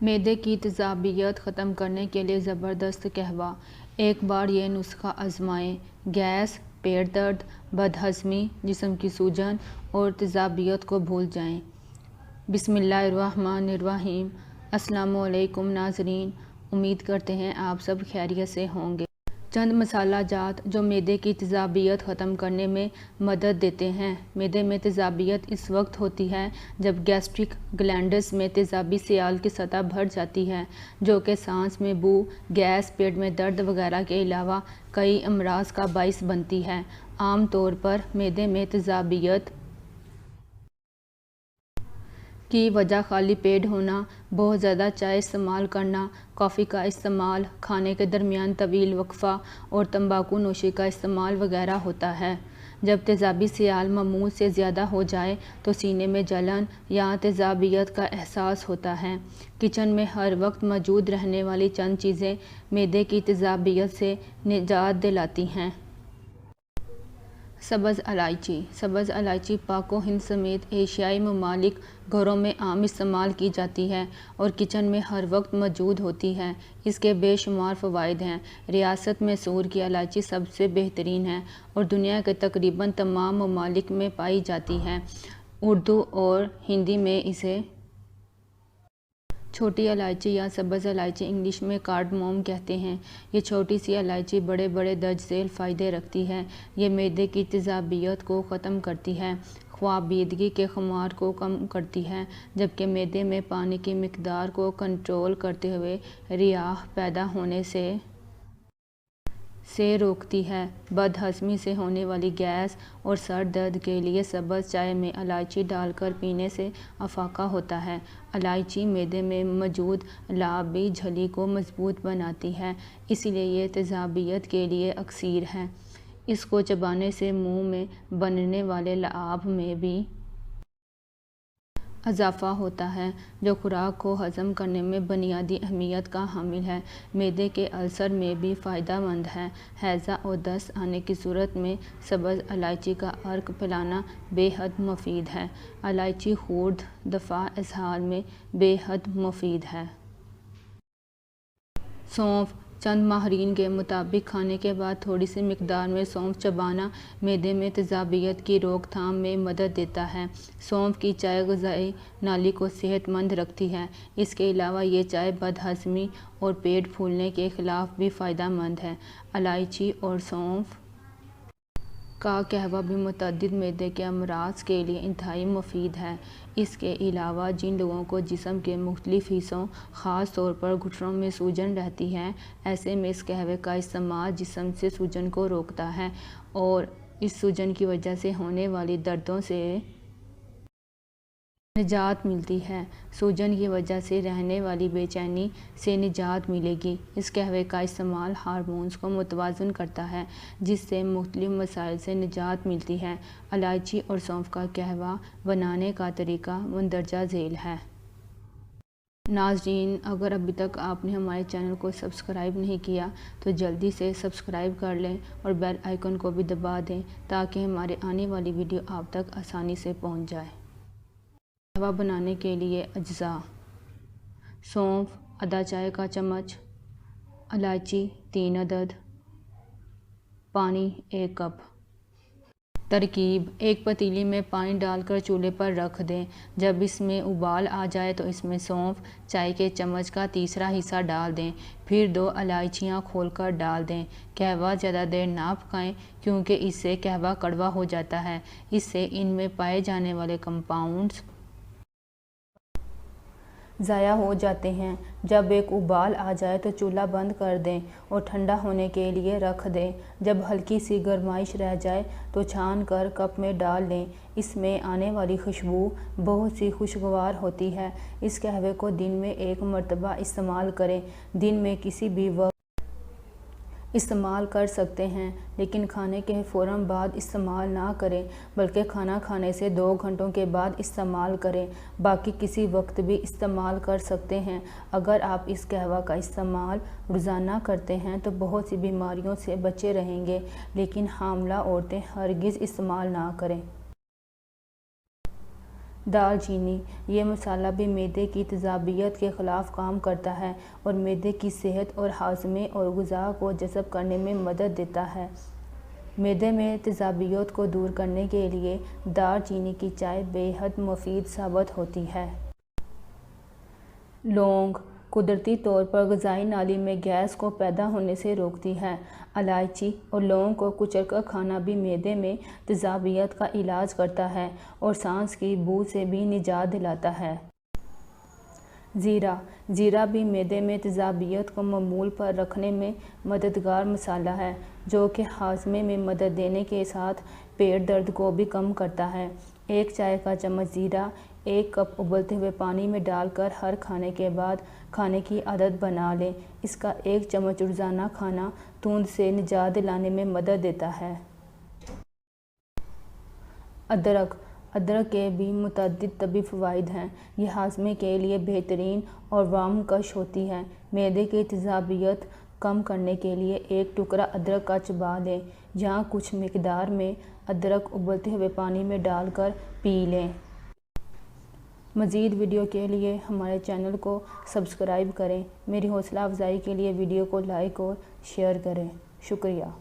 معدے کی تیزابیت ختم کرنے کے لیے زبردست قہوہ۔ ایک بار یہ نسخہ آزمائیں۔ گیس، پیٹ درد، بدہضمی، جسم کی سوجن اور تیزابیت کو بھول جائیں۔ بسم اللہ الرحمن الرحیم۔ السلام علیکم ناظرین، امید کرتے ہیں آپ سب خیریت سے ہوں گے۔ چند مسالہ جات جو معدے کی تیزابیت ختم کرنے میں مدد دیتے ہیں۔ معدے میں تیزابیت اس وقت ہوتی ہے جب گیسٹرک گلینڈز میں تیزابی سیال کی سطح بڑھ جاتی ہے، جو کہ سانس میں بو، گیس، پیٹ میں درد وغیرہ کے علاوہ کئی امراض کا باعث بنتی ہے۔ عام طور پر معدے میں تیزابیت کی وجہ خالی پیٹ ہونا، بہت زیادہ چائے استعمال کرنا، کافی کا استعمال، کھانے کے درمیان طویل وقفہ اور تمباکو نوشی کا استعمال وغیرہ ہوتا ہے۔ جب تیزابی سیال معمول سے زیادہ ہو جائے تو سینے میں جلن یا تیزابیت کا احساس ہوتا ہے۔ کچن میں ہر وقت موجود رہنے والی چند چیزیں معدے کی تیزابیت سے نجات دلاتی ہیں۔ سبز الائچی۔ سبز الائچی پاک و ہند سمیت ایشیائی ممالک گھروں میں عام استعمال کی جاتی ہے اور کچن میں ہر وقت موجود ہوتی ہے۔ اس کے بے شمار فوائد ہیں۔ ریاست میسور کی الائچی سب سے بہترین ہے اور دنیا کے تقریباً تمام ممالک میں پائی جاتی ہے۔ اردو اور ہندی میں اسے چھوٹی الائچی یا سبز الائچی، انگلش میں کارڈموم کہتے ہیں۔ یہ چھوٹی سی الائچی بڑے بڑے درج ذیل فائدے رکھتی ہے۔ یہ معدے کی تیزابیت کو ختم کرتی ہے، خوابیدگی کے خمار کو کم کرتی ہے، جبکہ معدے میں پانی کی مقدار کو کنٹرول کرتے ہوئے ریاح پیدا ہونے سے روکتی ہے۔ بدہضمی سے ہونے والی گیس اور سر درد کے لیے سبز چائے میں الائچی ڈال کر پینے سے افاقہ ہوتا ہے۔ الائچی معدے میں موجود لعابی جھلی کو مضبوط بناتی ہے، اس لیے یہ تیزابیت کے لیے اکسیر ہے۔ اس کو چبانے سے منہ میں بننے والے لعاب میں بھی اضافہ ہوتا ہے، جو خوراک کو ہضم کرنے میں بنیادی اہمیت کا حامل ہے۔ معدے کے السر میں بھی فائدہ مند ہے۔ ہیضہ اور دست آنے کی صورت میں سبز الائچی کا عرق پلانا بے حد مفید ہے۔ الائچی خورد دفع اسہال میں بے حد مفید ہے۔ سونف۔ چند ماہرین کے مطابق کھانے کے بعد تھوڑی سی مقدار میں سونف چبانا معدے میں تیزابیت کی روک تھام میں مدد دیتا ہے۔ سونف کی چائے غذائی نالی کو صحت مند رکھتی ہے۔ اس کے علاوہ یہ چائے بدہضمی اور پیٹ پھولنے کے خلاف بھی فائدہ مند ہے۔ الائچی اور سونف کا قہوہ بھی متعدد معدے کے امراض کے لیے انتہائی مفید ہے۔ اس کے علاوہ جن لوگوں کو جسم کے مختلف حصوں، خاص طور پر گھٹنوں میں سوجن رہتی ہے، ایسے میں اس قہوے کا استعمال جسم سے سوجن کو روکتا ہے اور اس سوجن کی وجہ سے ہونے والی دردوں سے نجات ملتی ہے۔ سوجن کی وجہ سے رہنے والی بے چینی سے نجات ملے گی۔ اس قہوے کا استعمال ہارمونز کو متوازن کرتا ہے، جس سے مختلف مسائل سے نجات ملتی ہے۔ الائچی اور سونف کا قہوہ بنانے کا طریقہ مندرجہ ذیل ہے۔ ناظرین، اگر ابھی تک آپ نے ہمارے چینل کو سبسکرائب نہیں کیا تو جلدی سے سبسکرائب کر لیں اور بیل آئیکن کو بھی دبا دیں تاکہ ہمارے آنے والی ویڈیو آپ تک آسانی سے پہنچ جائے۔ قہوہ بنانے کے لیے اجزاء: سونف آدھا چائے کا چمچ، الائچی 3 عدد، پانی 1 کپ۔ ترکیب: ایک پتیلی میں پانی ڈال کر چولہے پر رکھ دیں۔ جب اس میں ابال آ جائے تو اس میں سونف چائے کے چمچ کا تیسرا حصہ ڈال دیں، پھر 2 الائچیاں کھول کر ڈال دیں۔ قہوہ زیادہ دیر نہ پکائیں کیونکہ اس سے قہوہ کڑوا ہو جاتا ہے۔ اس سے ان میں پائے جانے والے کمپاؤنڈز ضائع ہو جاتے ہیں۔ جب ایک ابال آ جائے تو چولہا بند کر دیں اور ٹھنڈا ہونے کے لیے رکھ دیں۔ جب ہلکی سی گرمائش رہ جائے تو چھان کر کپ میں ڈال لیں۔ اس میں آنے والی خوشبو بہت سی خوشگوار ہوتی ہے۔ اس قہوے کو دن میں 1 مرتبہ استعمال کریں۔ دن میں کسی بھی وقت استعمال کر سکتے ہیں، لیکن کھانے کے فوراً بعد استعمال نہ کریں بلکہ کھانا کھانے سے 2 گھنٹوں کے بعد استعمال کریں۔ باقی کسی وقت بھی استعمال کر سکتے ہیں۔ اگر آپ اس قہوہ کا استعمال روزانہ کرتے ہیں تو بہت سی بیماریوں سے بچے رہیں گے، لیکن حاملہ عورتیں ہرگز استعمال نہ کریں۔ دال چینی، یہ مسالہ بھی معدے کی تیزابیت کے خلاف کام کرتا ہے اور معدے کی صحت اور ہاضمے اور غذا کو جذب کرنے میں مدد دیتا ہے۔ معدے میں تیزابیت کو دور کرنے کے لیے دال چینی کی چائے بے حد مفید ثابت ہوتی ہے۔ لونگ قدرتی طور پر غذائی نالی میں گیس کو پیدا ہونے سے روکتی ہے۔ الائچی اور لونگ کو کچل کر کھانا بھی معدے میں تیزابیت کا علاج کرتا ہے اور سانس کی بو سے بھی نجات دلاتا ہے۔ زیرہ بھی معدے میں تیزابیت کو معمول پر رکھنے میں مددگار مسالہ ہے، جو کہ ہاضمے میں مدد دینے کے ساتھ پیٹ درد کو بھی کم کرتا ہے۔ ایک چائے کا چمچ زیرہ 1 کپ ابلتے ہوئے پانی میں ڈال کر ہر کھانے کے بعد کھانے کی عادت بنا لیں۔ اس کا 1 چمچ روزانہ کھانا توند سے نجات دلانے میں مدد دیتا ہے۔ ادرک کے بھی متعدد طبی فوائد ہیں۔ یہ ہاضمے کے لیے بہترین اور وام کش ہوتی ہے۔ معدے کی تیزابیت کم کرنے کے لیے 1 ٹکڑا ادرک کا چبا لیں یا کچھ مقدار میں ادرک ابلتے ہوئے پانی میں ڈال کر پی لیں۔ مزید ویڈیو کے لیے ہمارے چینل کو سبسکرائب کریں۔ میری حوصلہ افزائی کے لیے ویڈیو کو لائک اور شیئر کریں۔ شکریہ۔